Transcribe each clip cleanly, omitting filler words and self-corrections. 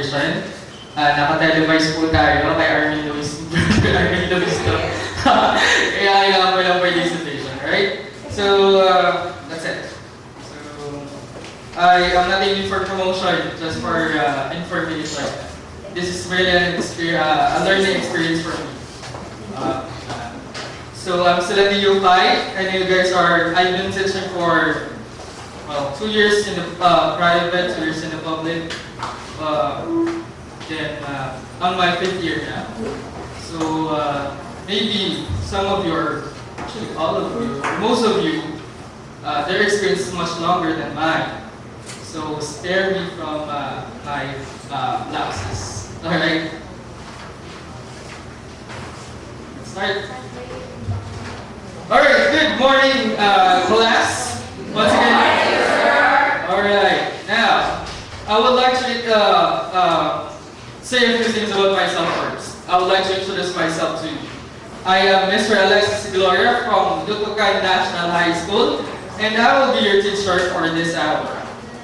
competition. Naka-televise po tayo kay Armin Luis. Armin Luis to. Kaya kailangan ko lang participation, right? So, that's it. So, I am not aiming for promotion, just for information. This is really an a learning experience for me. So I'm still at the U5, and you guys I've been teaching for, well, 2 years in the private, 2 years in the public. Then on my 5th year now. So maybe some of you, or actually all of you, most of you, their experience is much longer than mine. So spare me from my lapses. Alright? Let's start. Alright, good morning, class. Once again. Alright, now, I would like to say a few things about myself first. I would like to introduce myself to you. I am Mr. Alexis Gloria from Dutucan National High School, and I will be your teacher for this hour.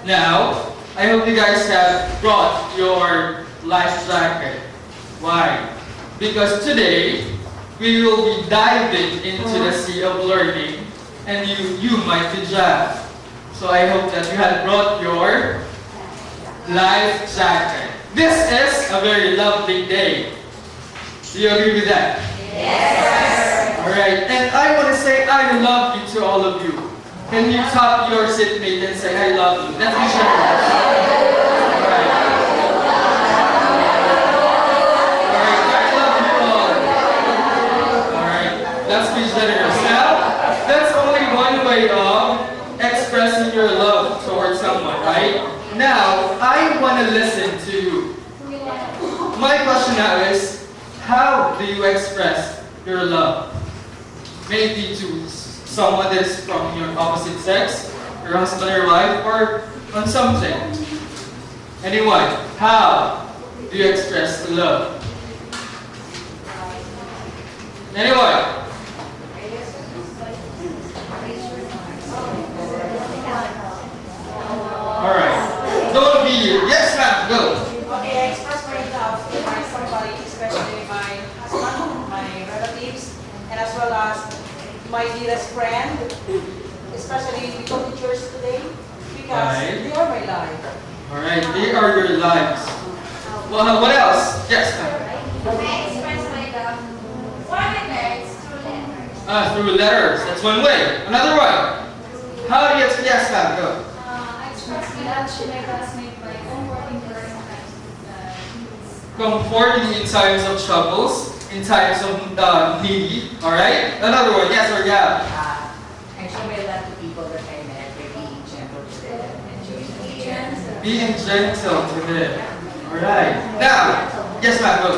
Now, I hope you guys have brought your life jacket. Why? Because today, we will be diving into the sea of learning, and you might be drowned. So I hope that you have brought your life jacket. This is a very lovely day. Do you agree with that? Yes. Alright, and I want to say I love you to all of you. Can you tap your seatmate and say I love you? Let's be sure. Alright. Let's be generous. Now, that's only one way of expressing your love towards someone, right? Now, I want to listen to you. My question now is, how do you express your love? Maybe to someone that's from your opposite sex, your husband or wife, or on something. Anyone, how do you express love? Anyone? Alright. Don't be. Yes, ma'am. Go. Okay, I express my love to somebody, especially my husband, my relatives, and as well as my dearest friend, especially we go to church today because they are my life. Alright, they are your lives. Well, what else? Yes, ma'am. I express my love for my parents through letters. Through letters. That's one way. Another one. How do you express? Yes, ma'am. Go. I express my love to my classmate by comforting her in times of needs. Comforting in times of troubles, in times of need. Alright? Another one. Yes or yeah? I show my love to people that I met by being gentle to them and showing them care. Being gentle to them. Alright. Now, yes, ma'am. Go.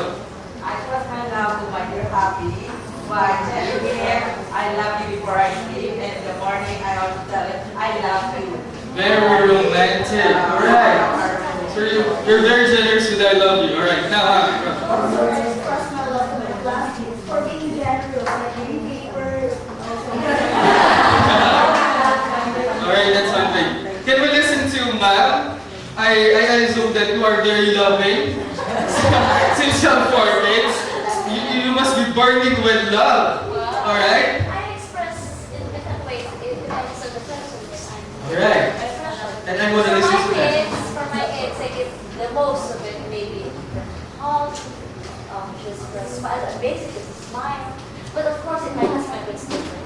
I express my love to my dear happy by telling him I love you before I sleep, and in the morning I also tell him I love you. Very romantic. Alright. So you're very generous with I love you. Alright. Now, go. I express my love to my classmates for being generous, like reading papers. Alright, that's one thing. Can we listen to ma'am? I assume that you are very loving. Since you're 4 kids, you must be burning with love. Alright? I express in different ways. It depends on the person that I'm. Alright. And I want to listen to that. For my kids, I give the most of it, maybe hug, just a smile, basically a smile. But of course, in my husband, it's different.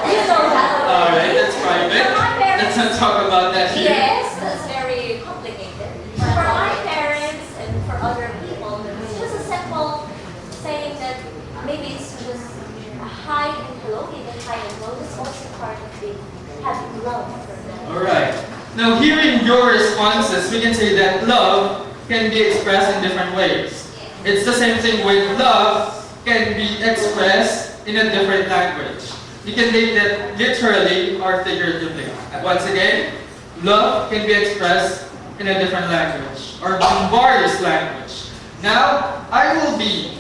You know that. Alright, that's private. Let's not talk about that here. Yes, that's very complicated. For my parents and for other people, it's just a simple saying that maybe it's just a hi and hello, even hi and hello. That's also part of having love for them. Alright. Now, hearing your responses, we can say that love can be expressed in different ways. It's the same thing with love can be expressed in a different language. You can take that literally or figuratively. Once again, love can be expressed in a different language or in various language. Now, I will be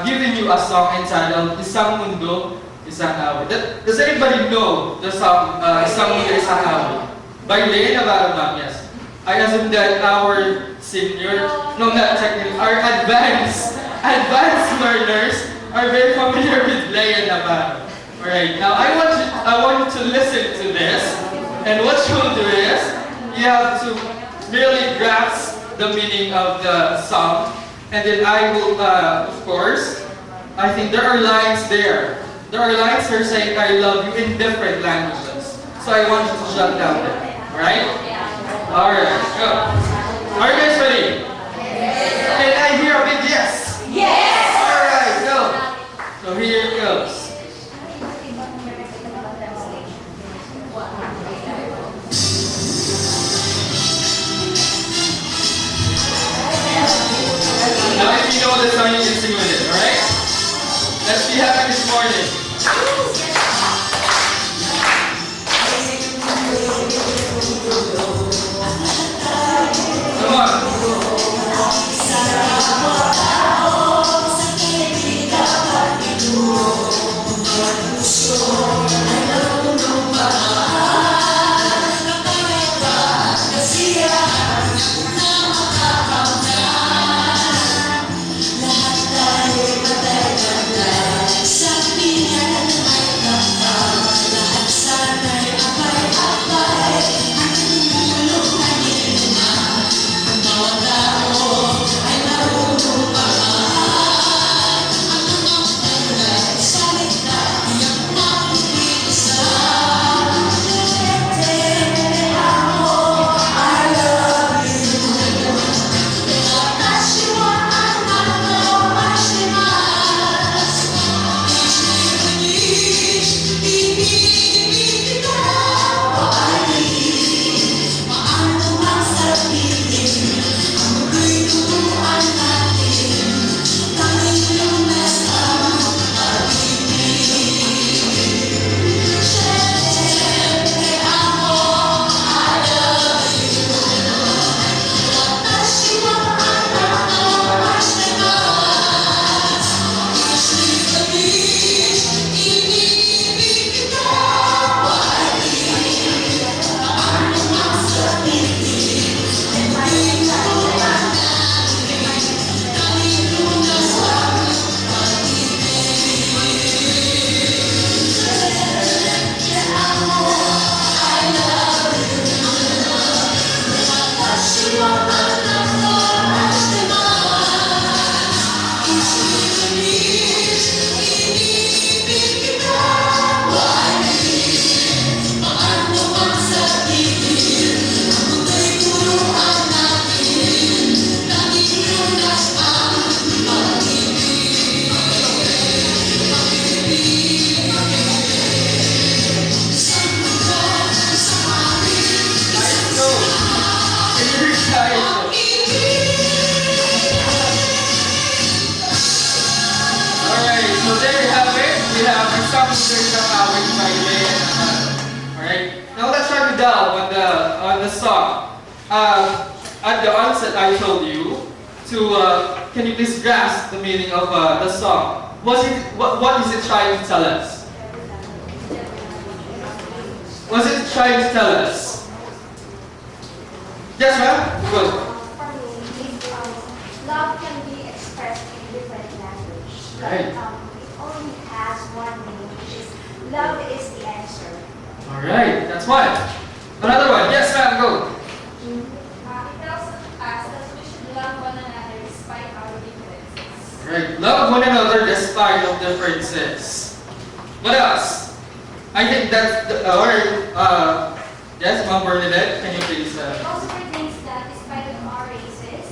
giving you a song entitled Isang Mundo, Isang Awit. Does anybody know the song Isang Mundo, Isang Awit? By lay na bottom yes. I assume that our senior, no, not technically, our advanced learners are very familiar with lay and bottom. Alright, now I want you to listen to this, and what you'll do is, you have to really grasp the meaning of the song, and then I will, of course, I think there are lines there. There are lines here saying I love you in different languages. So I want you to jot down there. Alright? Alright, go. Are you guys ready? And I hear a big yes. Yes! Alright, go. So here it goes. Now if you know the song, you can sing with it, alright? Let's be happy this morning. Come on. Alright, now let's try to delve on the song. At the onset, I told you to can you please grasp the meaning of the song? What is it trying to tell us? What is it trying to tell us? Yes, ma'am. Good. For me, love can be expressed in different languages. Right. It only has one meaning, which is love is the answer. All right, that's one. Another one. Yes, ma'am. Go. It tells us that we should love one another despite our differences. All right, love one another despite of differences. What else? I think that's the, yes, Ma'am Bernadette, can you please? It also pertains that despite of our races,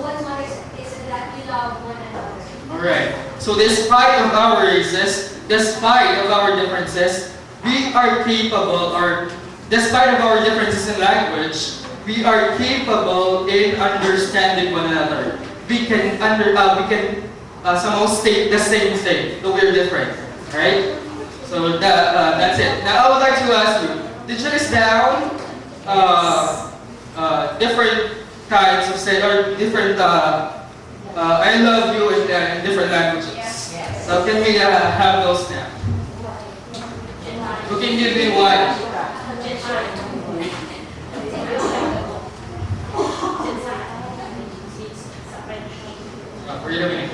what matters is that we love one another. All right. So despite of our races, despite of our differences, we are capable, or despite of our differences in language, we are capable in understanding one another. We can somehow state the same thing, though we're different. All right. So that's it. Now I would like to ask you, did you list down different kinds of say or different I love you in different languages? Yes. So can we have those now? Who can give me one? Wait a minute.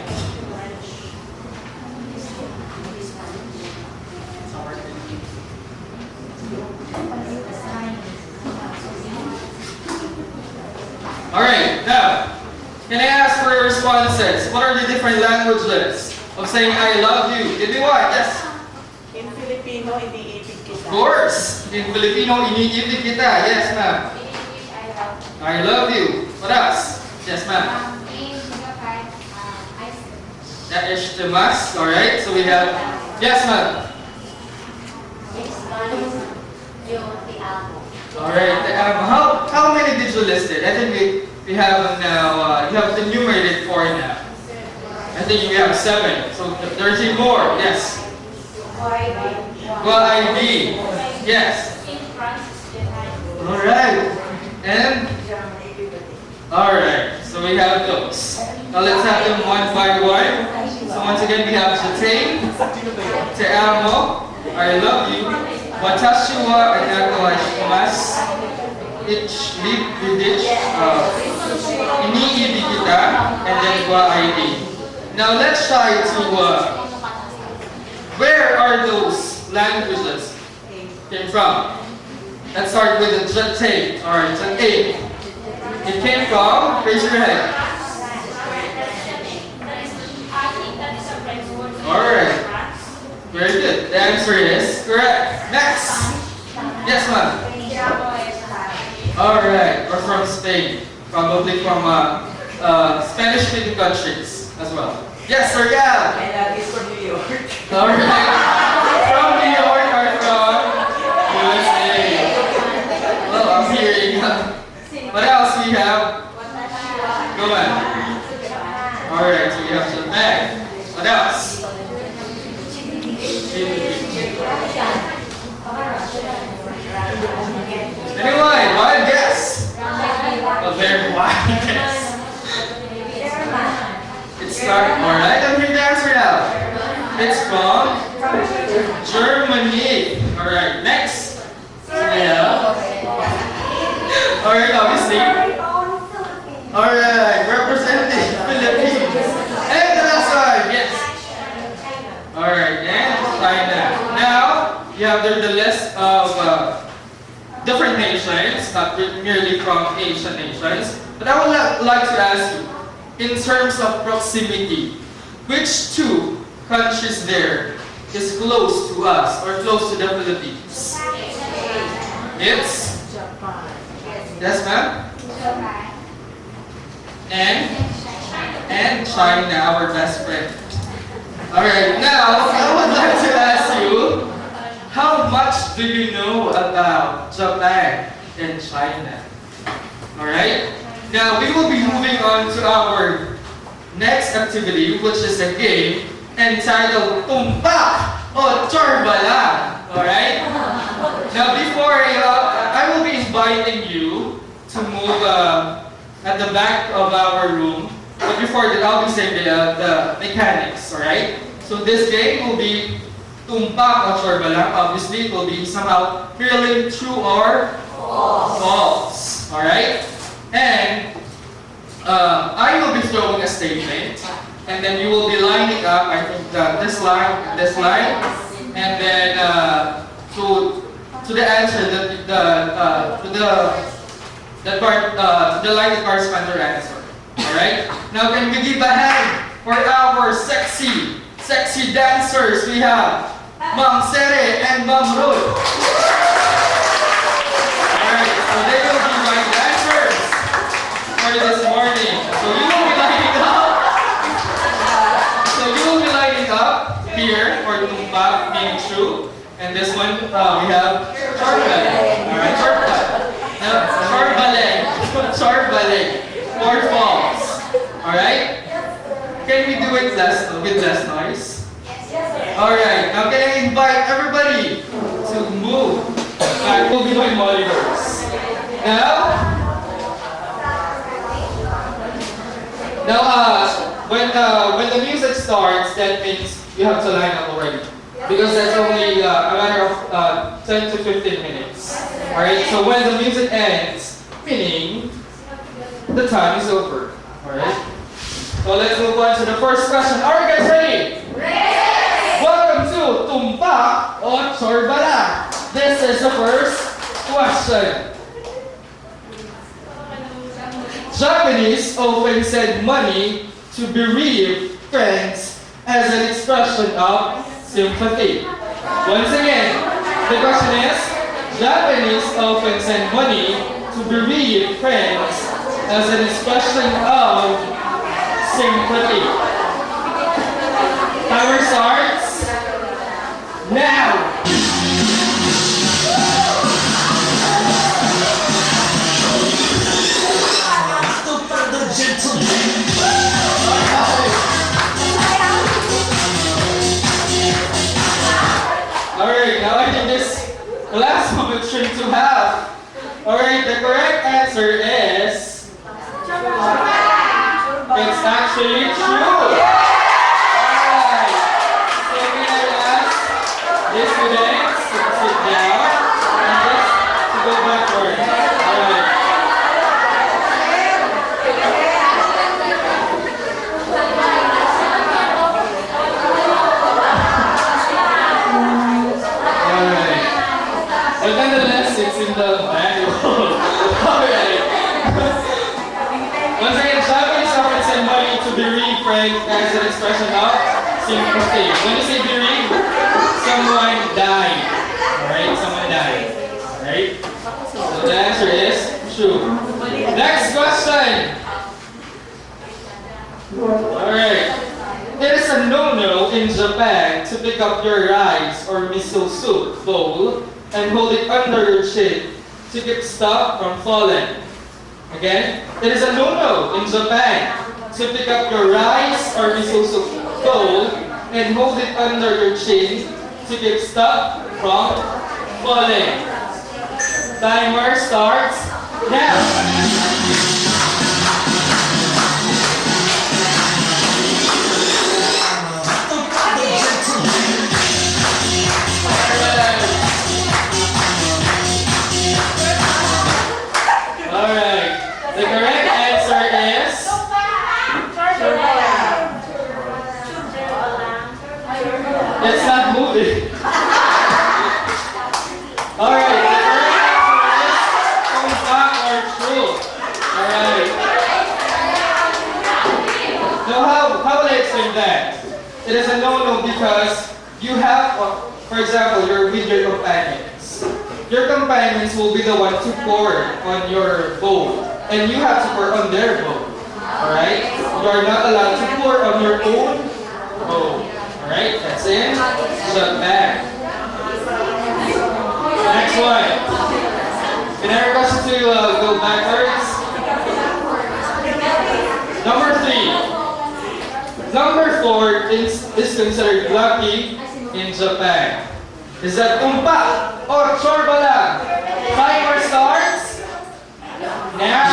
Alright, now, can I ask for your responses? What are the different languages of saying I love you? Give me one, yes. In Filipino, iniibig Of kita. course. In Filipino, iniibig kita. Yes, ma'am. In English, I love you. I love you. What else? Yes, ma'am. In Japan, I see. That is the mas. Alright, so we have, yes, ma'am. Next one is yung te amo. Alright, how many did you list it? I think we have now, you have enumerated 4 now. I think we have 7, so 13 more, yes. Well, ID, yes. In France, Japan. Alright, and, alright, so we have those. Now let's have them one by one. So once again, we have Jatane, Te amo, I love you, Watashi wa mas, iniibig kita, and then wa ID. Now let's try to, where are those languages came from? Let's start with the Jatane, alright, Jatane. It came from, raise your hand. I think that is a French word. Alright. Very good. The answer is correct. Next. Yes, ma'am. Alright. Or from Spain. Probably from Spanish-speaking countries as well. Yes, sir, yeah. And that is from New York. Alright. From New York or from USA. Well, I'm hearing. What else we have? Go on. Alright, so we have Japan. What else? Anyone? Wild guess? A very wild guess. It's alright, I'm here to answer now. It's from Germany. Alright, next. So we have. Alright, obviously. Alright, representing Philippines. And the last one, yes. Alright, and China. Now, you have the list of different nations, not merely from Asian nations. But I would like to ask you, in terms of proximity, which 2 countries there is close to us or close to the Philippines? It's? Yes, ma'am? And China, our best friend. Alright, now I would like to ask you, how much do you know about Japan and China? Alright? Now we will be moving on to our next activity, which is a game entitled Tumpak o Charbala. Alright? Now before I will be inviting you to move at the back of our room. But before that, I'll be saying the mechanics, alright? So this game will be Tumpak o Charbala. Obviously, it will be somehow feeling true or false. Alright? And I will be throwing a statement, and then you will be lining up, I think, this line, and then to the answer, to the line that corresponds to your answer. Alright? Now, can we give a hand for our sexy dancers? We have Ma'am Sere and Ma'am Ruth. Alright, so they will be my dancers for this morning. So you will be lining up here for Tumpak being true. And this one, we have Charbale. Alright, Charbale. 4 falls. Alright? Can we do it with less noise? Alright, now can I invite everybody to move back? We'll be doing monitors. When the music starts, that means you have to line up already. Because that's only a matter of 10 to 15 minutes. Alright, so when the music ends, meaning the time is over. Alright? So let's move on to to the first question. Are you guys ready? Ready! Welcome to Tumpak o Chorbala. This is the first question. Japanese often send money to bereaved friends as an expression of sympathy. Once again, the question is, Japanese often send money to bereaved friends as an expression of sympathy. Timer starts now. Alright, now I think this last moment string to have. Alright, the correct answer is it's actually true. Alright. So can I ask this students to sit down and just to go backward. Alright. Alright. But nonetheless, it's in the manual. Alright. Once again, Japanese often send money to bereaved friends as an expression of sympathy. When you say bereaved, someone died. Alright, someone died. Alright? So the answer is true. Next question. Alright. It is a no-no in Japan to pick up your rice or miso soup bowl and hold it under your chin to keep stuff from falling. Again, it is a no-no in Japan to pick up your rice or miso soup bowl and hold it under your chin to keep stuff from falling. Timer starts now. Alright, the correct answer is it's not moving. Alright, the correct answer is tumpak or true. Alright. Now how will I explain that? It is a no-no because you have, for example, you're with your companions. Your companions will be the one to pour on your bowl, and you have to pour on their bowl. Alright? You are not allowed to pour on your own bowl. Alright? That's in Japan. Next one. Can I request you to go backwards? Number 3. Number 4 is considered lucky in Japan. Is that tumpak or chorbala? Timer starts now.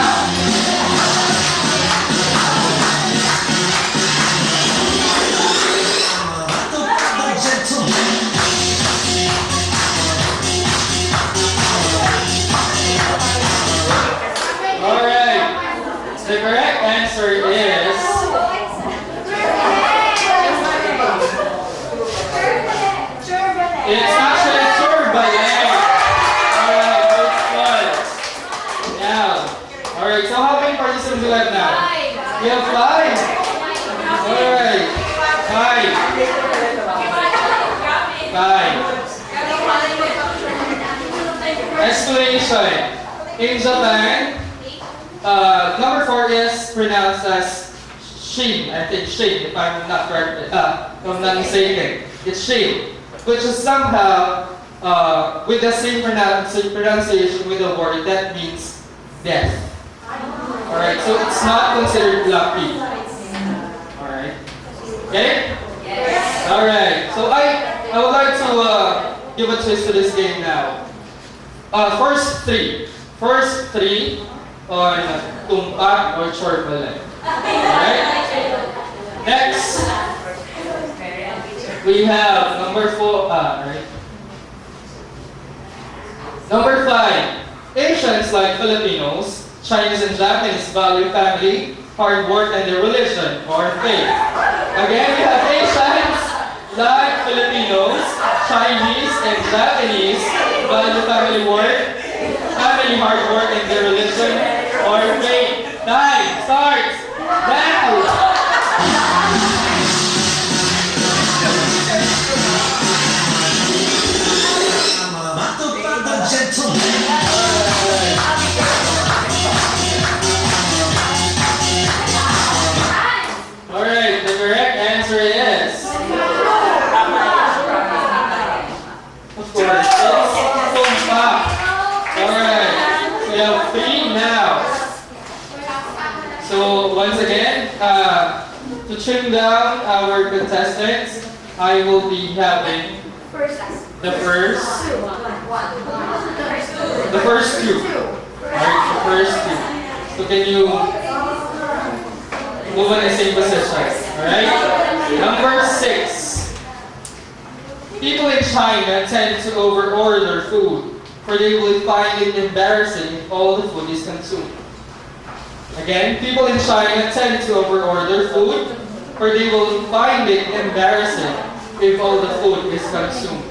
Alright. The correct answer is it's actually chorbala. Alright, good one. Now, alright, so how many participants do we have now? We have 5. Alright, 5. Explanation. In Japan, number 4 is pronounced as shin. I think shin, if I'm not correct, if I'm not mistaken. It's shin, which is somehow with the same pronunciation with the word that means death. Alright, so it's not considered lucky. Alright. Okay? Yes. Alright, so I would like to give a twist to this game now. First three on tumpak or chorbala. Alright? Next, we have number 4, right? Number 5. Asians like Filipinos, Chinese and Japanese value family hard work, and their religion or faith. Again, we have Asians, like Filipinos, Chinese, and Japanese, value family work, family hard work, and their religion or faith. Time starts now! Alright, the correct answer is, of course, it's Tumpak. Alright, we have 3 now. So once again, to trim down our contestants, I will be having the first two. Alright, the first two. So can you move in the same position? Alright? Number 6. People in China tend to overorder food, for they will find it embarrassing if all the food is consumed. Again, people in China tend to overorder food, for they will find it embarrassing if all the food is consumed.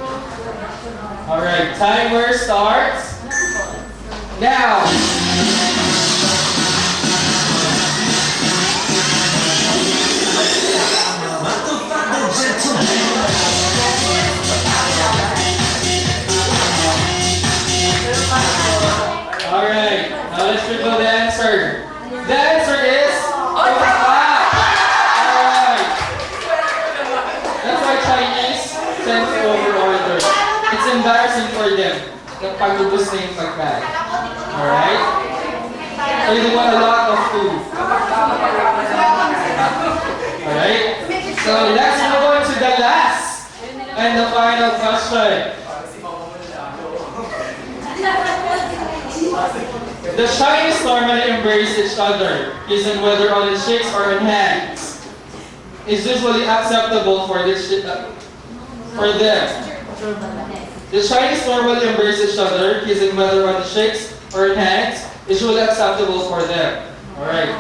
Alright, timer starts now. Alright, now let's reveal the answer. The answer is Tumpak. Alright. That's why Chinese tend to overorder. It's embarrassing for them na pag-ubos na yung pagkain. Alright? So they want a lot of food. Alright? So let's move on to the last and the final question. The Chinese normally embrace each other, isn't whether on the cheeks or on hands. It's usually acceptable for them. The Chinese normally embrace each other, isn't whether on the cheeks or on hands. It's usually acceptable for them. Alright.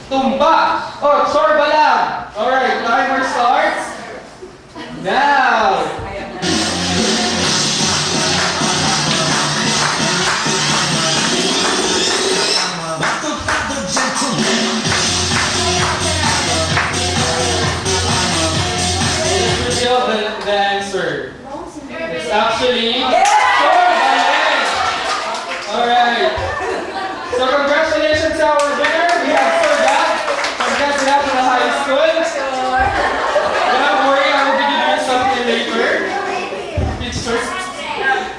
Tumpak! Oh, sorba lang! Alright, timer starts now! The answer. It's actually Sorbalang. Alright. So congratulations to our winner. We have Sorbat from National High School. Don't worry, I will be giving you something later. Pictures.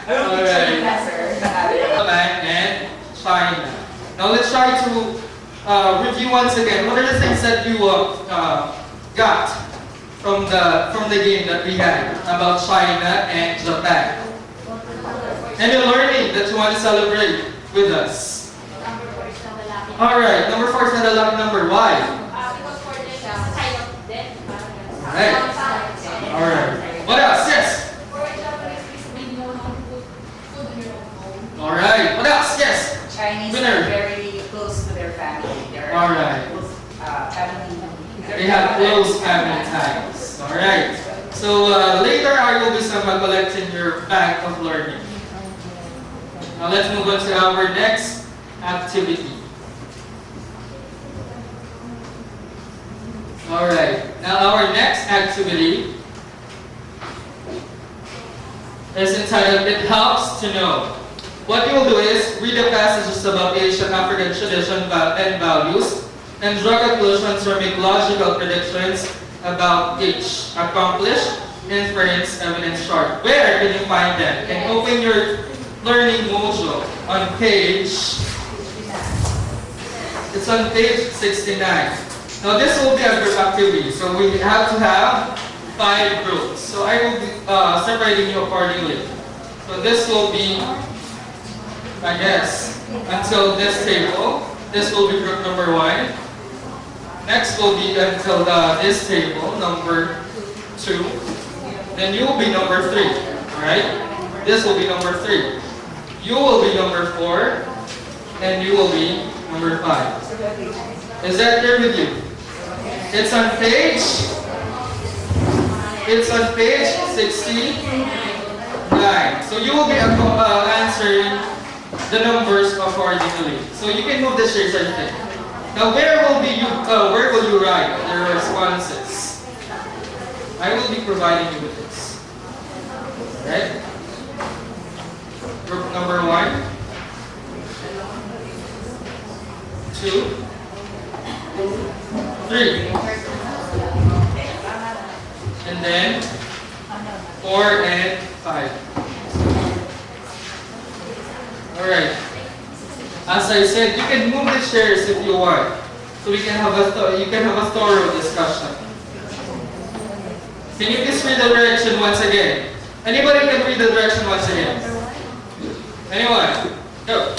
Alright. Japan and China. Now let's try to review once again. What are the things that you got from the game that we had about China and Japan? And the learning that you want to celebrate with us. Alright, number 4 is not a lucky number. Why? Alright. What else? Yes. Alright. What else? Yes. Chinese Winner. are very close to their family. They're Alright. close, family. They have close family ties. Alright. So later I will be collecting your bag of learning. Now let's move on to our next activity. Alright. Now our next activity is entitled It Helps to Know. What you will do is read the passages about Asian African tradition and values, and draw conclusions or make logical predictions about each. Accomplish, inference, evidence, chart. Where can you find them? And open your learning module on page. It's on page 69. Now this will be a group activity, so we have to have 5 groups. So I will be separating you accordingly. So this will be, I guess, until this table. This will be group number 1. Next will be until this table, number 2. Then you will be number 3. Alright? This will be number 3. You will be number 4. And you will be number 5. Is that clear with you? It's on page 69. So you will be answering the numbers accordingly. So you can move the shares right there. Now where will you write the responses? I will be providing you with this. Right? Group number 1, 2, 3, and then 4 and 5. Alright. As I said, you can move the chairs if you want, so we can have a thorough discussion. Can you please read the direction once again? Anybody can read the direction once again? Anyone? Go.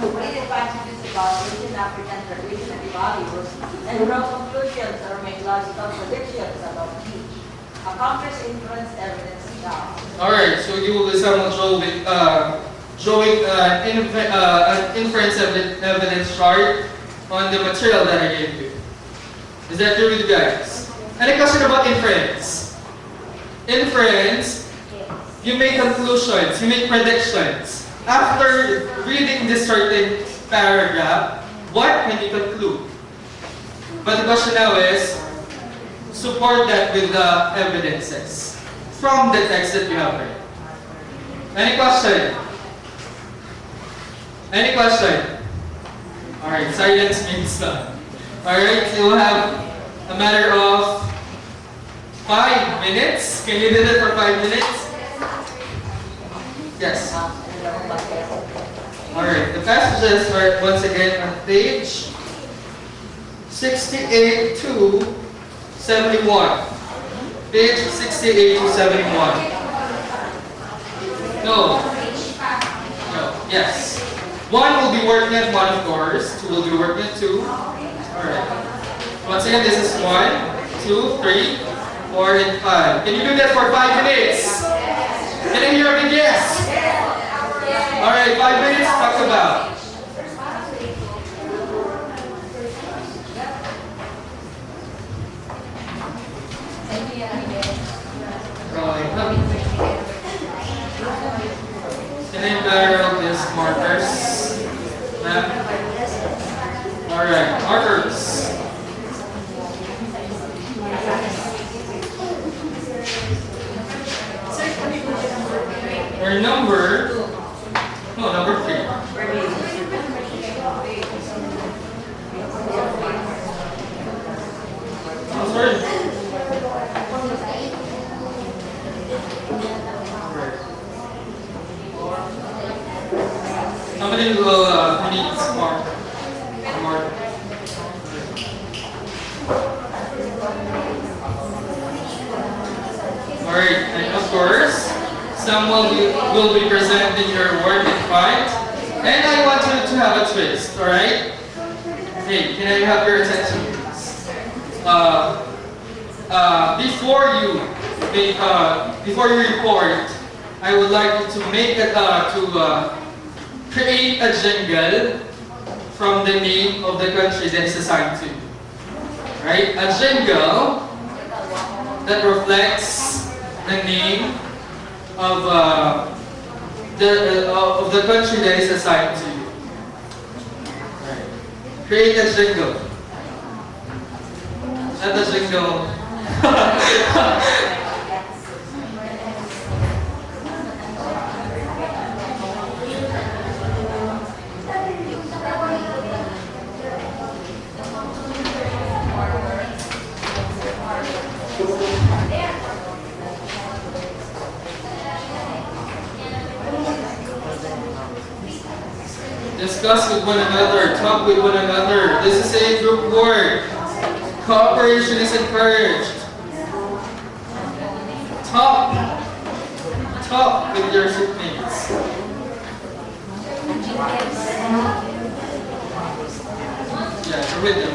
Read the passages about Asian African tradition and values and draw conclusions or make logical predictions about each. Accomplish inference evidence now. Alright, so you will draw with drawing an inference evidence chart on the material that I gave you. Is that clear with you guys? Any question about inference? Inference, you make conclusions, you make predictions. After reading this certain paragraph, what can you conclude? But the question now is, support that with the evidences from the text that you have read. Any question? Any question? Alright, silence means none. Alright, so we'll have a matter of 5 minutes. Can you do that for 5 minutes? Yes. Alright, the passages are once again on page 68 to 71. Page 68 to 71. No. Yes. 1 will be working at 1, of course. 2 will be working at 2. Alright. Once again, this is 1, 2, 3, 4, and 5. Can you do that for 5 minutes? Can I hear a big yes? Alright, 5 minutes, talk about. Can I borrow these markers? Ma'am? Alright, markers. Or number 3. Oh, sorry. Somebody will need mark. Alright, and of course, some will be presenting your work in front. And I want you to have a twist, alright? Hey, can I have your attention please? Before you report, I would like you to create a jingle from the name of the country that is assigned to you. Right? A jingle that reflects the name of the country that is assigned to you. Right. Create a jingle. Not a jingle. Discuss with one another, talk with one another. This is a group work. Cooperation is encouraged. Talk with your shipmates. Yeah, you're with them.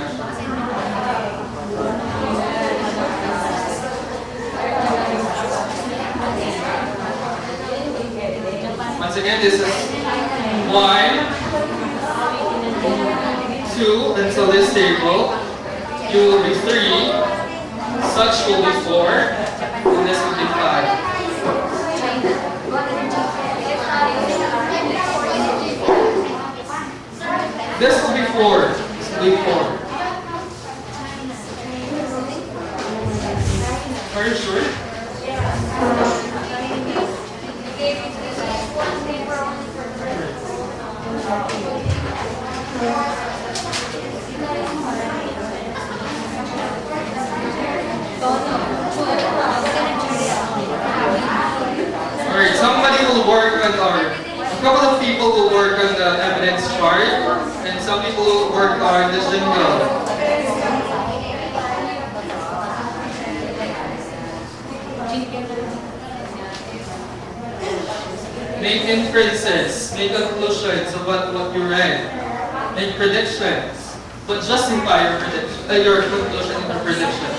Once again, this is 1, 2, until this stage. table. You will be 3. Such will be 4. And this will be 5. This will be 4. This will be 4. Are you sure? Alright, somebody will work on a couple of people will work on the evidence chart, and some people will work on the jingle. Make inferences, make conclusions of what you read, make predictions, but justify your prediction, your conclusion and your prediction.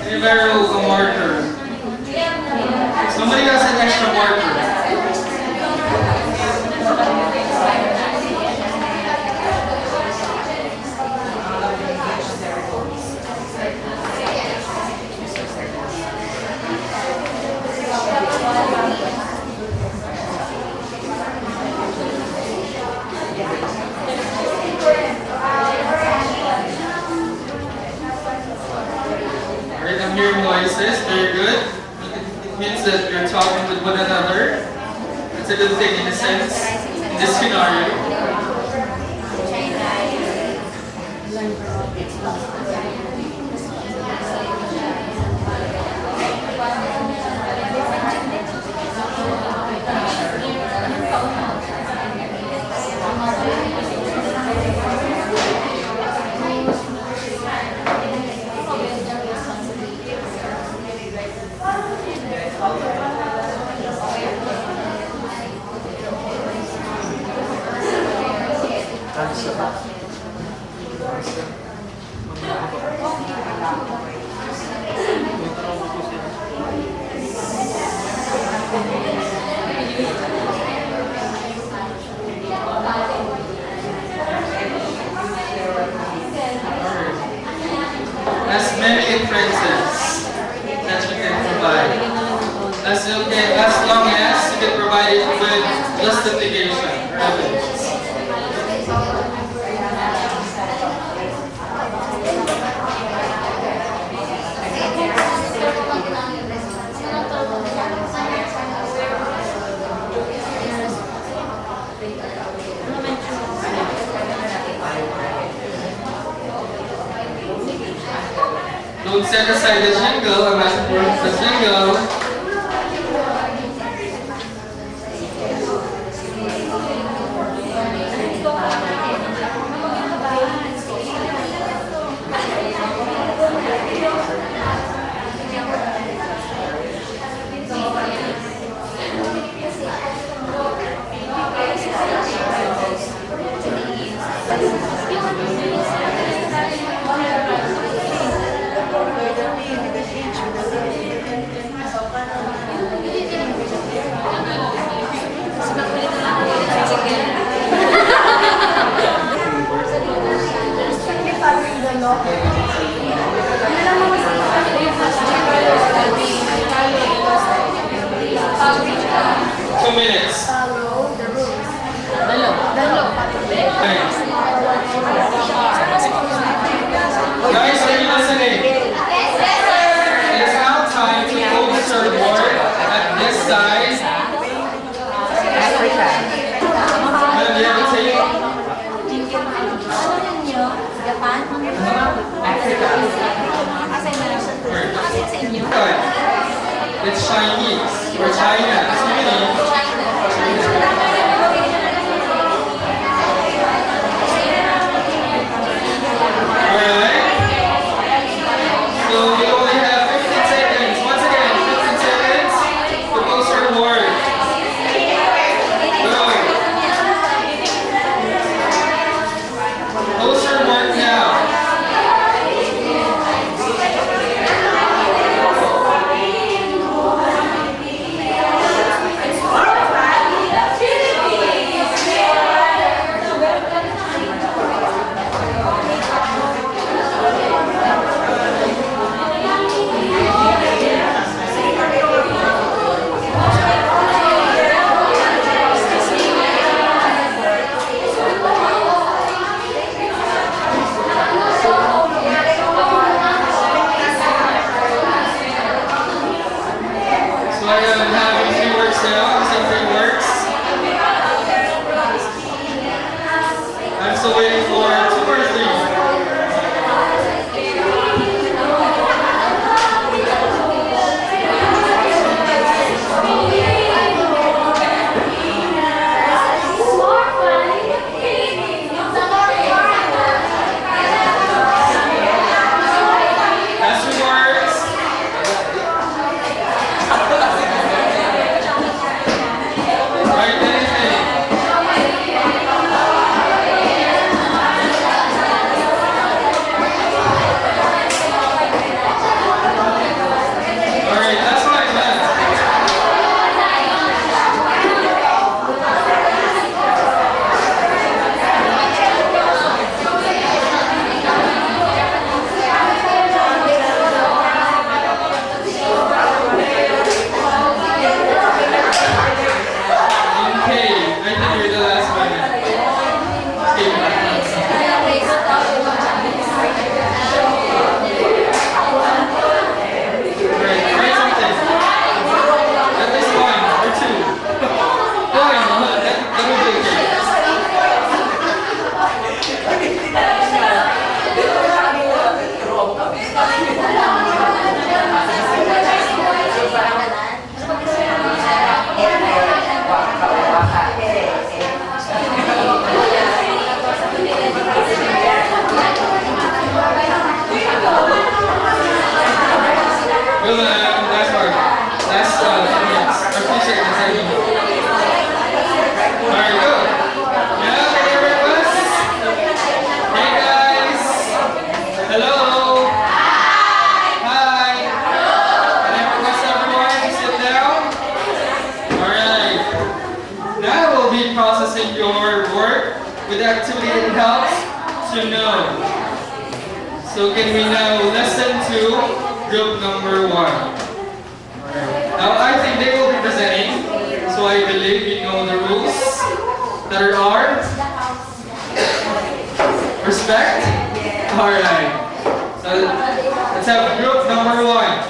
Anybody with a marker? Somebody has an extra marker. Alright, I'm hearing voices. Very good. It means that you're talking with one another. That's a good thing in a sense, in this scenario. As many inferences that you can provide, as long as you can provide it with justification or evidence. Don't set aside the jingle. I'm asking for the jingle. Guys, are you listening? It is now time to focus our board at this size. Madam, do you have a tape? It's Chinese or China. It's mini. Poster work now. down, say three words. I'm still waiting for two or three. That's two words. Right, anything. All right, that's fine, man. Okay, I think you're the last one. Okay, right, write something. At least one or two. One, that will be okay. Well, last part. Last, yes. Appreciate the time. Alright, go. Yeah, ready everyone? Hey guys. Hello. Hi. Can I request everyone to sit down? Alright. Now we'll be processing your work with the activity that helps to know. So can we now listen to group number 1? Now I think they will be presenting, so I believe you know the rules that are respect. Alright. So let's have group number 1.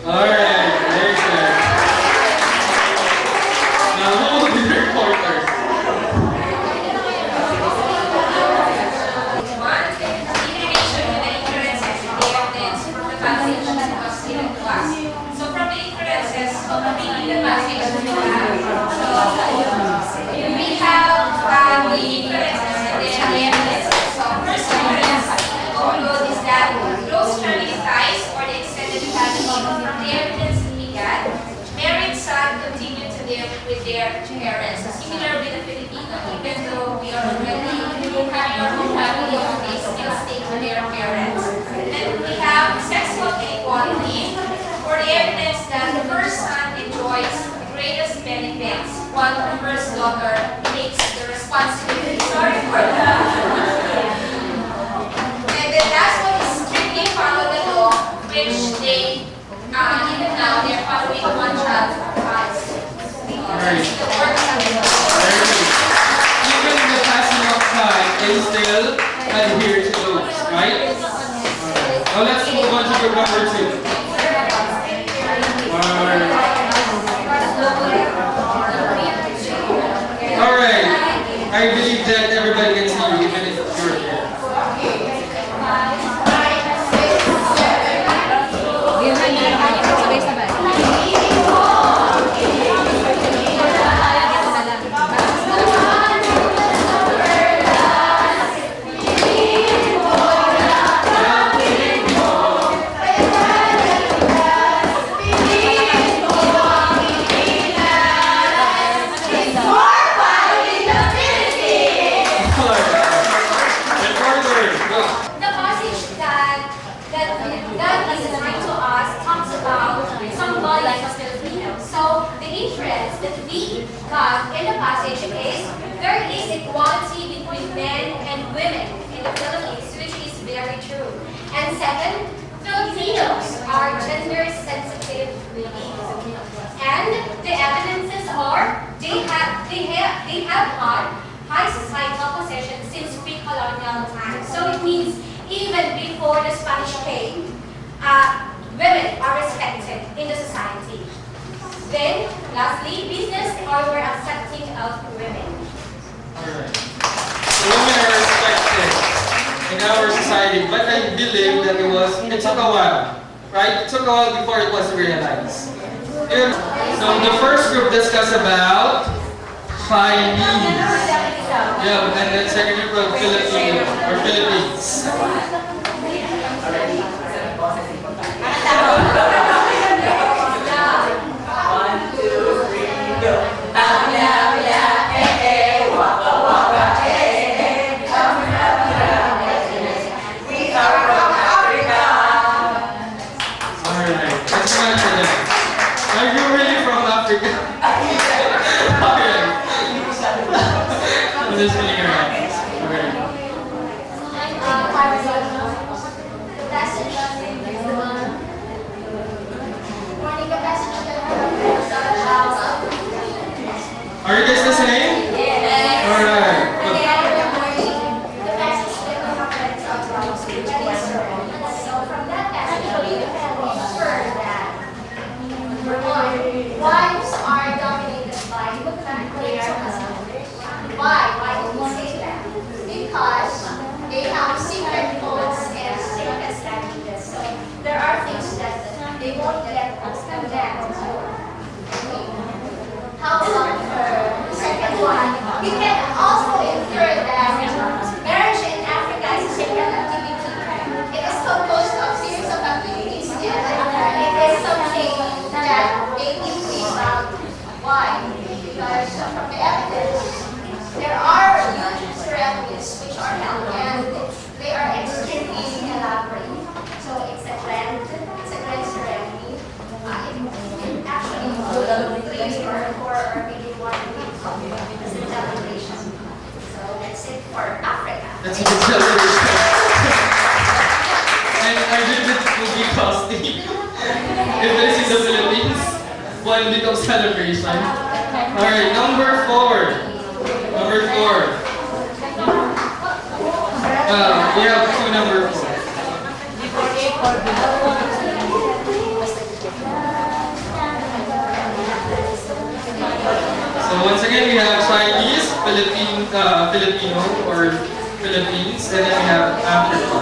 Alright, very good. Now who will be the reporter? So from the inferences of reading the passage that we have, we have the inferences and then the evidence. So first inference is that close family ties or the extended family from the evidence that we got, married son continued to live with their parents. So similar with the Filipino, even though we are already having our own family, they still stay with their parents. And we have sexual inequality for the evidence that the first son enjoys the greatest benefits while the first daughter takes the responsibility. Sorry for that. And then last one is strictly follow the law, which they, even now, they're following one child policy. Alright. The word Very good. Even in the passing of time, they still adhere to those, right? Now let's move on to group number 2. Alright. I believe that everybody can see you even if you're here. in the passage is, there is equality between men and women in the Philippines, which is very true. And second, Filipinos are gender-sensitive beings. And the evidences are, they have had high societal position since pre-colonial times. So it means even before the Spanish came, women are respected in the society. Then, lastly, business were accepting of women. Alright. So women are respected in our society, but I believe that it took a while, right? It took a while before it was realized. So the first group discussed about Chinese. Yeah, and then second group of Filipino or Philippines. Alright, let's imagine that. Are you really from Africa? Okay. I'm just feeling around. Okay. Are you guys listening? Alright. Wives are dominated by their husbands. Why do we say that? Because they have secret codes and secret languages. So there are things that they won't let us come back to. How about the second one? You can also infer that marriage in Africa is a secret activity. It is composed of series of activities and it is something that they deeply value. Why? Because from the evidence, there are huge ceremonies which are held and they are extremely elaborate. So it's a grand ceremony. It actually includes 3 or 4 or maybe 1 week of celebration. So that's it for Africa. That's a good celebration. And I believe it will be costly. If it is in the Philippines, one week of celebration. Alright, number 4. We have 2 number 4. So once again, we have Chinese, Filipino or Philippines, and then we have Africa.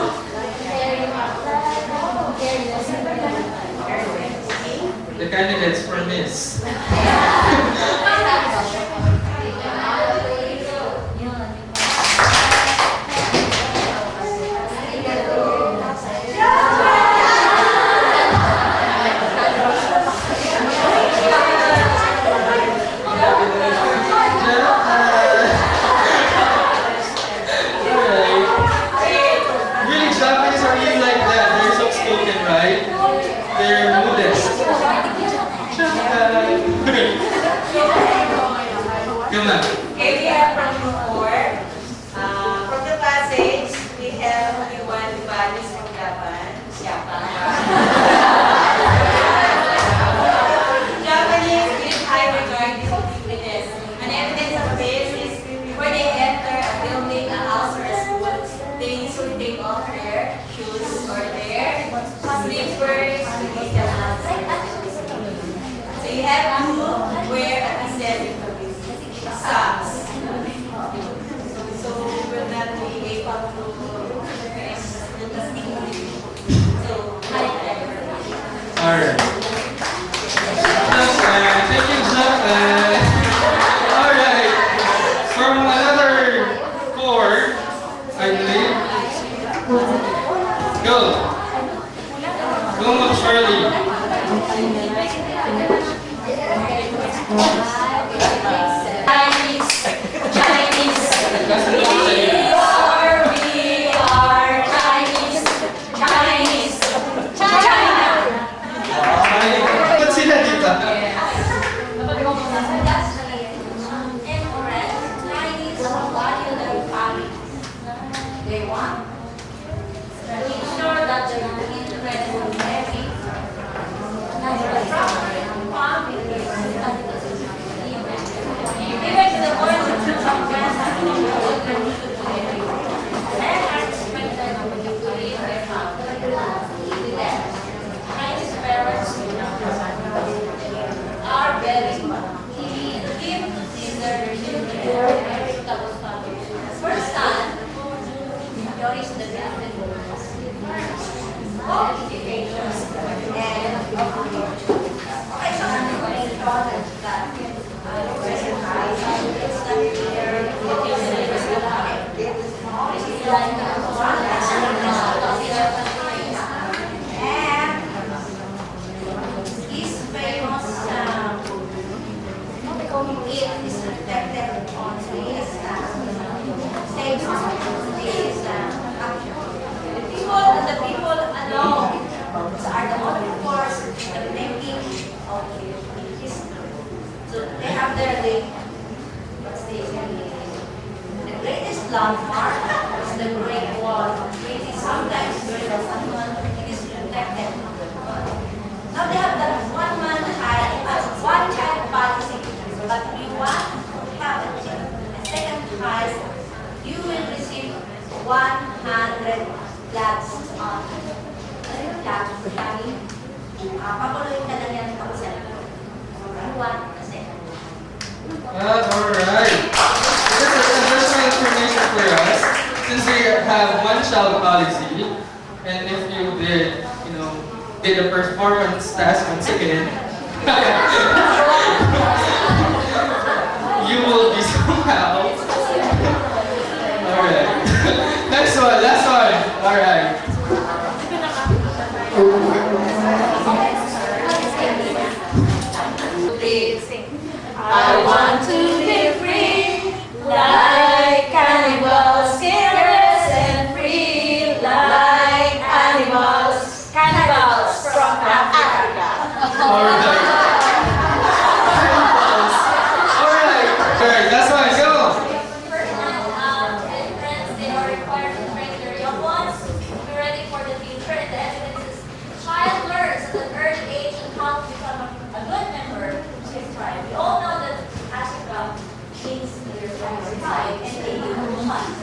The candidates for Miss. Really, Japanese are really like that. They're soft-spoken, right? They're modest. Come on. Okay, we have from 4. From the passage, we have Yuan Valis from Japan. Japanese give high regard to cleanliness. An evidence of this is when they enter a building, a house, or a school, they usually take off their shoes or their slippers to keep them outside. So you have to wear at least socks. So we will not be able to Alright. Thank you, Japan. Alright. From another 4, I believe. Go. Go, Ma'am Shirley. Chinese. Ba't sila dito? asked, papuluin ka na yan ako sa buwan kasi. Alright. This is additional information for us. Since we have one-child policy, and if you did, did a performance task once again, you will be somehow. Alright. Next one, last one. Alright. I want to be free, like cannibals, careless and free, like animals, cannibals from Africa. Alright. Alright, last one, go. And friends, they are required to train their young ones to be ready for the future. And the evidence is child learns at an early age on how to become a good member of his tribe. We all know that Africa means their tribe and they do hunt.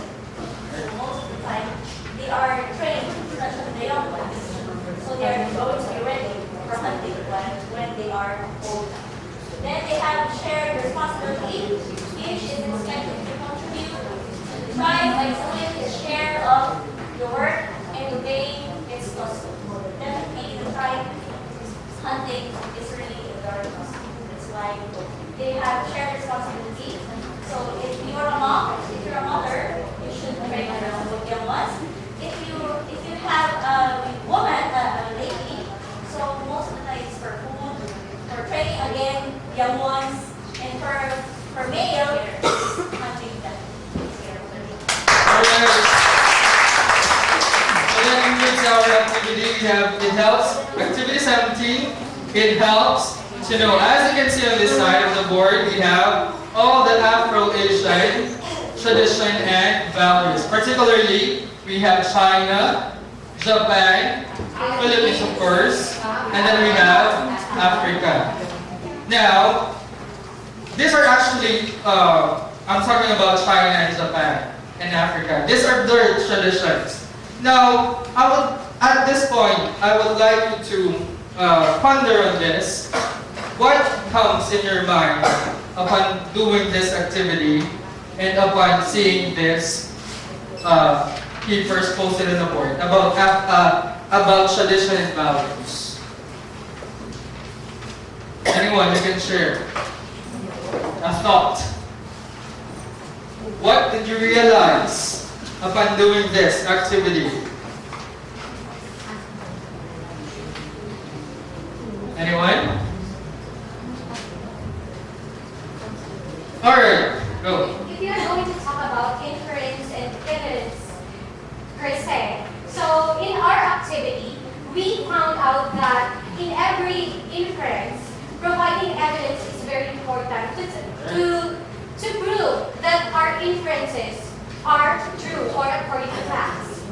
Most of the time, they are trained, especially the young ones. So they are going to be ready for hunting when they are old. Then they have shared responsibility. Each is expected to contribute to the tribe by doing his share of the work and obeying its custom. Definitely the tribe hunting is really a very custom. That's why they have shared responsibility. So if you are a mom, if you're a mother, you should train your young ones. If you have a woman, a lady, so most of the time it's for food, for training again, young ones, and for male, hunting them. Alright. So that concludes our activity. We have, it helps, activity 17, it helps to know, as you can see on this side of the board, we have all the Afro-Asian tradition and values. Particularly, we have China, Japan, Philippines of course, and then we have Africa. Now, these are actually, I'm talking about China and Japan and Africa. These are their traditions. Now, at this point, I would like you to ponder on this. What comes in your mind upon doing this activity and upon seeing this papers posted on the board about tradition and values? Anyone you can share a thought? What did you realize upon doing this activity? Anyone? Alright, go. If you're going to talk about inference and evidence per se, so in our activity, we found out that in every inference, providing evidence is very important to prove that our inferences are true or according to facts.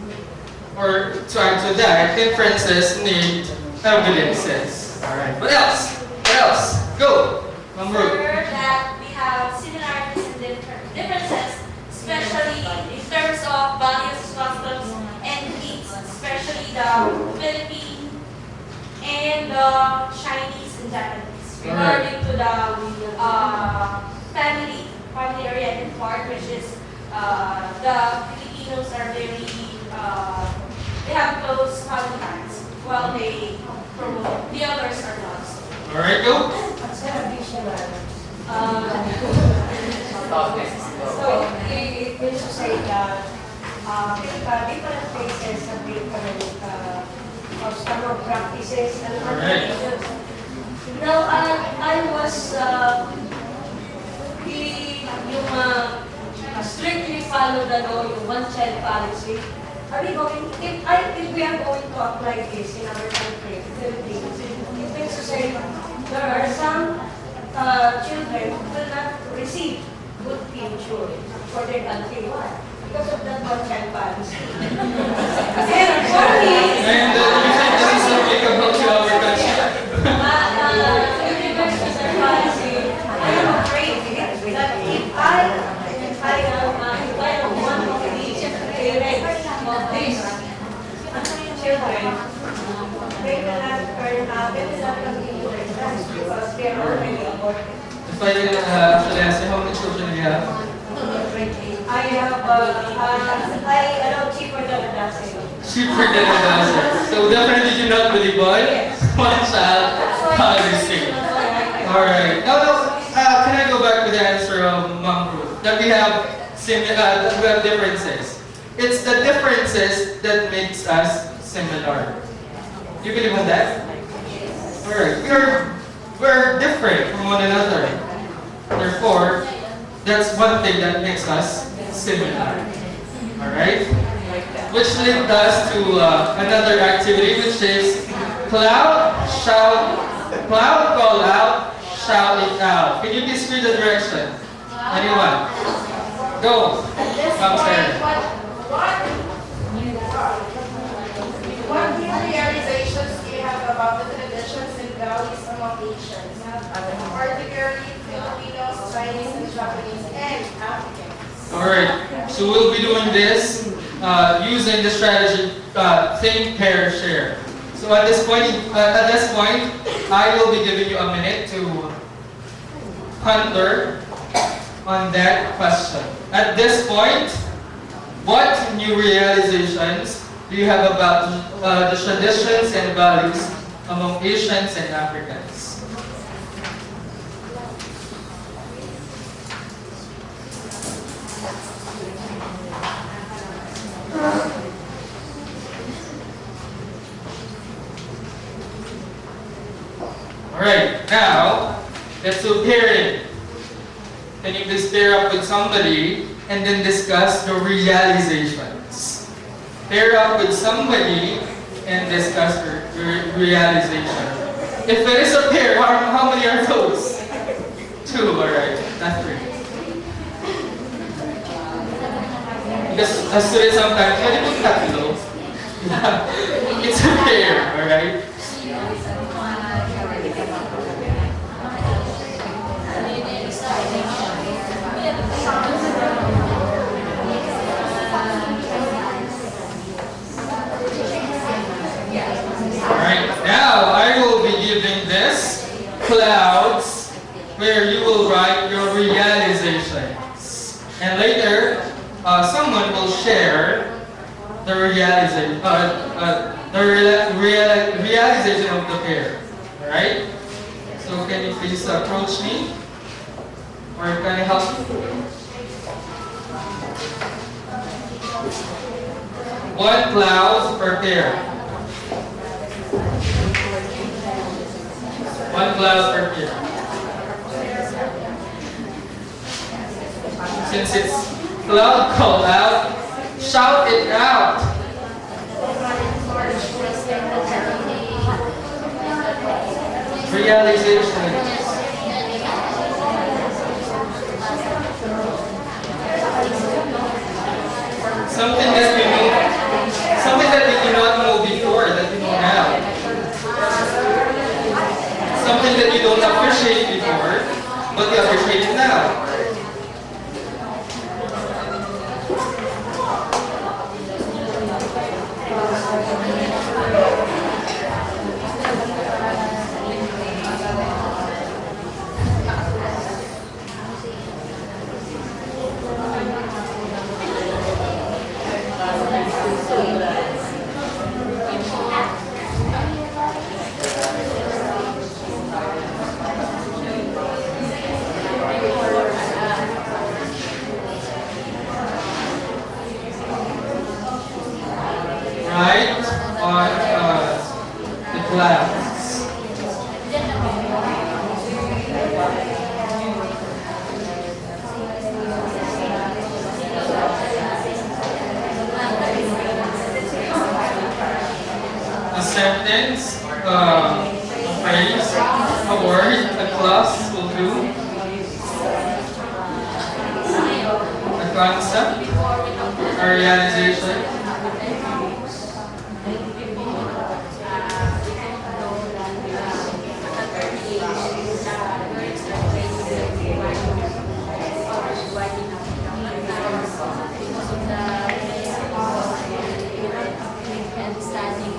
Or to add to that, inferences need evidences. Alright, what else? What else? Go! Mamru. Sure that we have similarities and differences, especially in terms of values, customs, and needs, especially the Philippine and the Chinese and Japanese. Regarding to the family-oriented part, which is the Filipinos are very, they have close family ties, while they promote, the others are not. Alright, go. So, it means to say that different places have different custom or practices and traditions. Now, I was strictly follow the law, yung one-child policy. Are we going, if we are going to apply this in our country, Philippines, it means to say there are some children who will not receive good future for their country. Why? Because of that one-child policy. And for me, And you think this is applicable to our country? universal policy, I am afraid that if I am one of these parents of this children, they will not continue their studies because they are already aborted. If I can actually ask you, how many children do you have? I have, I adopt cheaper than a dozen. Cheaper than a dozen. So definitely do not believe boy. Yes. One child, how do you say? Alright. Now, can I go back to the answer of Ma'am Ruth? That we have differences. It's the differences that makes us similar. You believe in that? Alright. We're different from one another. Therefore, that's one thing that makes us similar. Alright? Which leads us to another activity, which is cloud, call out, shout it out. Can you please read the direction? Anyone? Go. What new realizations do you have about the traditions and values among Asians, particularly Filipinos, Chinese, and Japanese, and Africans? Alright, so we'll be doing this using the strategy think, pair, share. So at this point, I will be giving you a minute to ponder on that question. At this point, what new realizations do you have about the traditions and values among Asians and Africans? Alright, now let's do pairing. Can you please pair up with somebody and then discuss the realizations? Pair up with somebody and discuss the realization. If it is a pair, how many are those? 2, alright, not 3. Because as soon as sometimes, pwede mo tatlo. It's a pair, alright? Alright, now I will be giving this clouds where you will write your realizations. And later, someone will share the realization, realization of the pair. Alright? So can you please approach me? Or can I help you? One cloud per pair. One cloud per pair. Since it's cloud called out, shout it out. Realization. Something that you know, something that you did not know before that you know now. Something that you don't appreciate before, but you appreciate it now. Right on the clouds. A sentence, a phrase, a word, a clause will do. A concept, a realization. Understanding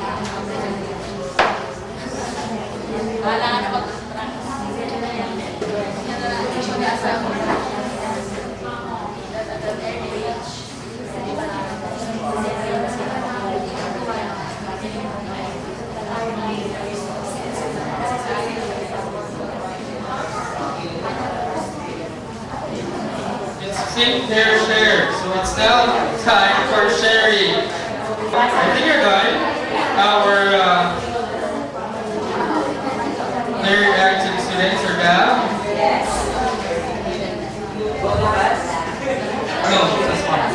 It's sync their share. So it's now time for sharing. I think you're done. Our very active students are down. Both of us? No, that's fine.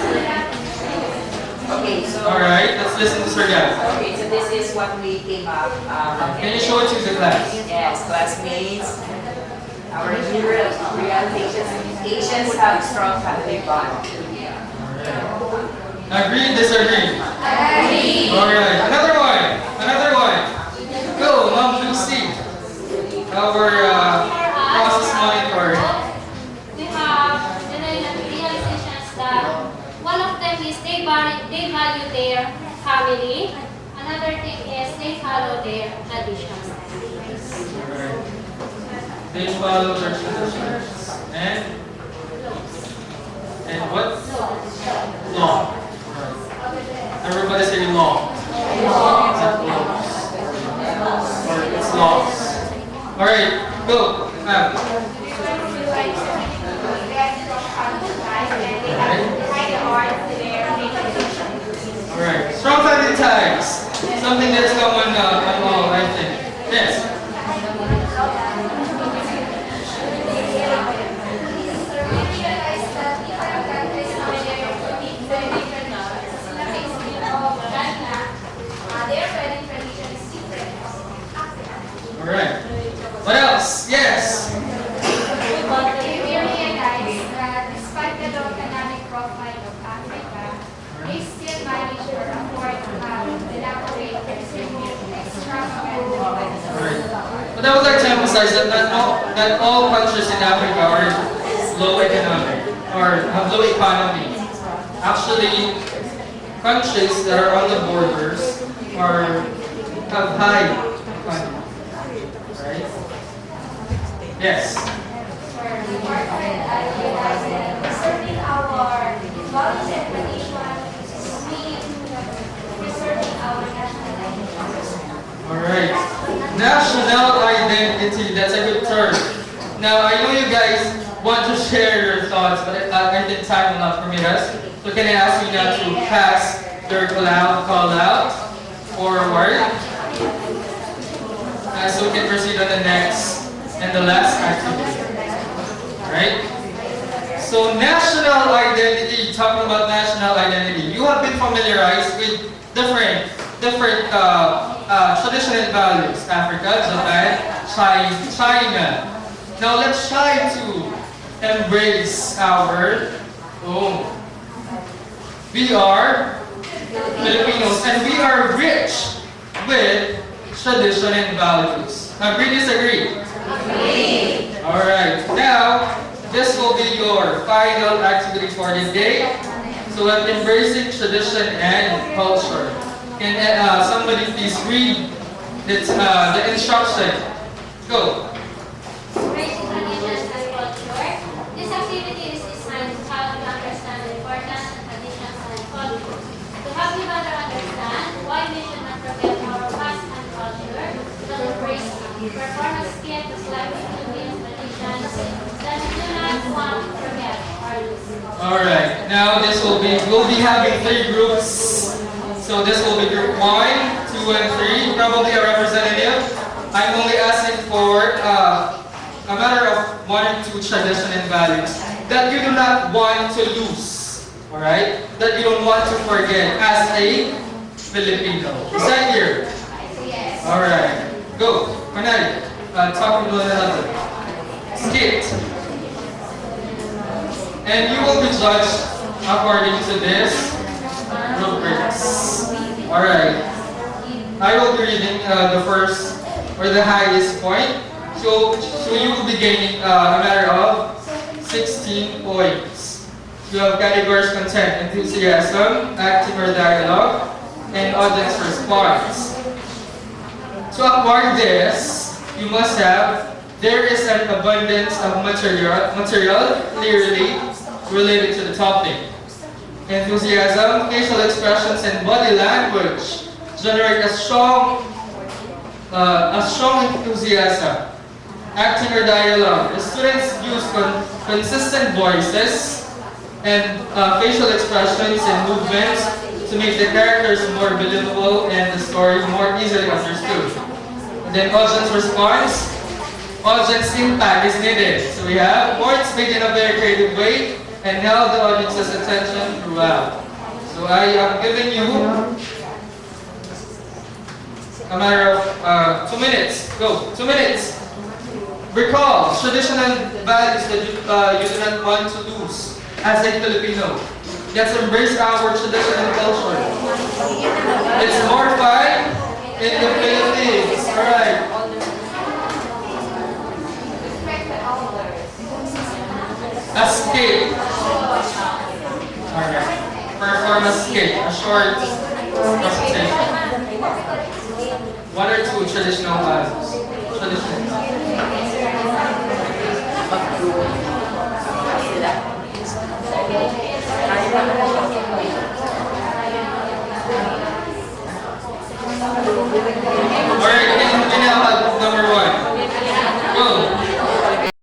Okay, so. Alright, let's listen to Sir Gab. Okay, so this is what we came up. Can you show it to the class? Yes, classmates. Our real Asians have strong family bond. Agree, disagree? Agree. Alright, another one. Another one. Go, Mom Lucy. Our process monitor. We have the realizations that one of them is they value their family. Another thing is they follow their traditions. Alright. They follow their traditions. And what? Law. Right. Everybody say law. It's not laws. Or it's laws. Alright, go. Alright, strong family ties. Something that's common on all, I think. Yes. Alright. What else? Yes. We realize that despite the low economic profile of Africa, they still manage to afford elaborate and extravagant Alright. But I would like to emphasize that not all countries in Africa are low economic or have low economy. Actually, countries that are on the borders have high economy. Right? Yes. preserving our values and traditions mean preserving our national identity. Alright. National identity. That's a good term. Now, I know you guys want to share your thoughts, but I think time will not permit us. So can I ask you now to pass your call out forward? So we can proceed on the next and the last activity. Alright? So national identity, talking about national identity, you have been familiarized with different traditional values. Africa, Japan, China. Now let's try to embrace our own. We are Filipinos and we are rich with tradition and values. Agree, disagree? Agree. Alright, now this will be your final activity for the day. So I'm embracing tradition and culture. Can somebody please read the instruction? Go. Embracing traditions and culture. This activity is designed to help you understand the importance of traditions and culture. To help you better understand why we should not forget our past and culture, we'll embrace performance skit to select Filipino traditions that we do not want to forget or lose. Alright, now we'll be having 3 groups. So this will be group 1, 2, and 3. Probably a representative. I'm only asking for a matter of 1 or 2 tradition and values that you do not want to lose. Alright? That you don't want to forget as a Filipino. Is that clear? Yes. Alright. Go. Cornell. Talk to one another. Skit. And you will be judged according to this rubrics. Alright. I will be reading the first or the highest point. So you will be gaining a matter of 16 points. You have categories content, enthusiasm, acting or dialogue, and audience response. To acquire this, you must have, there is an abundance of material clearly related to the topic. Enthusiasm, facial expressions, and body language generate a strong enthusiasm. Acting or dialogue. The students use consistent voices and facial expressions and movements to make the characters more believable and the story more easily understood. And then audience response. Audience impact is needed. So we have points made in a very creative way and held the audience's attention throughout. So I am giving you a matter of 2 minutes. Go. 2 minutes. Recall traditional values that you do not want to lose as a Filipino. Let's embrace our traditional culture. It's more fun in the Philippines. Alright. A skit. Alright. Perform a skit. A short presentation. 1 or 2 traditional values. Traditional. Sila.